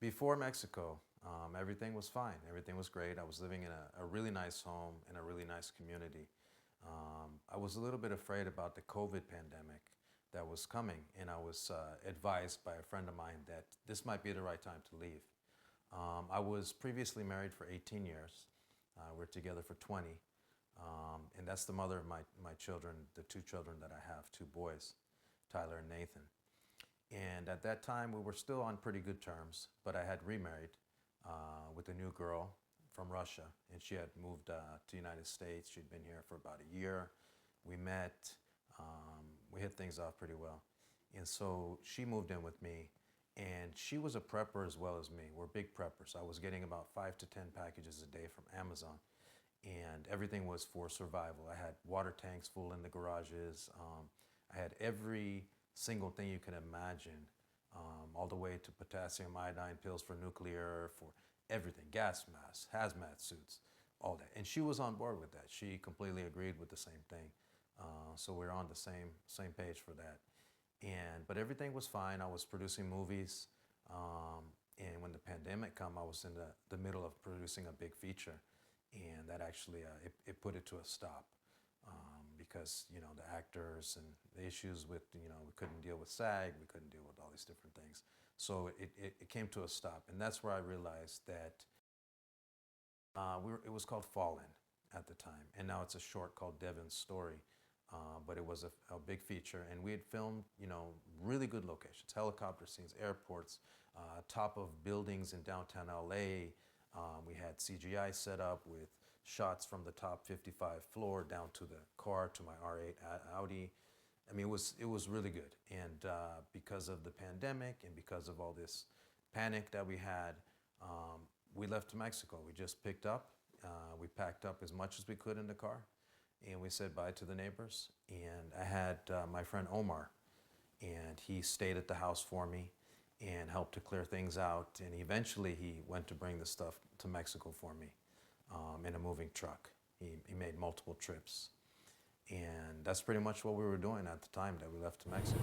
Before Mexico, everything was fine. Everything was great. I was living in a really nice home in a really nice community. I was a little bit afraid about the COVID pandemic that was coming, and I was advised by a friend of mine that this might be the right time to leave. I was previously married for 18 years. We're together for 20. And that's the mother of my children, the two children that I have, two boys, Tyler and Nathan. And at that time, we were still on pretty good terms, but I had remarried with a new girl from Russia, and she had moved to the United States. She'd been here for about a year. We met, we hit things off pretty well. And so she moved in with me, and she was a prepper as well as me. We're big preppers. I was getting about 5 to 10 packages a day from Amazon, and everything was for survival. I had water tanks full in the garages. I had every single thing you can imagine, all the way to potassium iodine pills for nuclear, for everything, gas masks, hazmat suits, all that. And she was on board with that. She completely agreed with the same thing. So we're on the same page for that. But everything was fine. I was producing movies. And when the pandemic came, I was in the middle of producing a big feature. And that actually, it put it to a stop. Because, the actors and the issues with, we couldn't deal with SAG, we couldn't deal with all these different things. So it came to a stop. And that's where I realized that it was called Fallen at the time. And now it's a short called Devin's Story. But it was a big feature. And we had filmed, really good locations, helicopter scenes, airports, top of buildings in downtown LA. We had CGI set up with shots from the top 55 floor down to the car, to my R8 Audi. I mean, it was really good. And because of the pandemic and because of all this panic that we had, we left to Mexico. We just picked up. We packed up as much as we could in the car, and we said bye to the neighbors. And I had my friend Omar, and he stayed at the house for me and helped to clear things out. And eventually he went to bring the stuff to Mexico for me in a moving truck. He made multiple trips. And that's pretty much what we were doing at the time that we left to Mexico.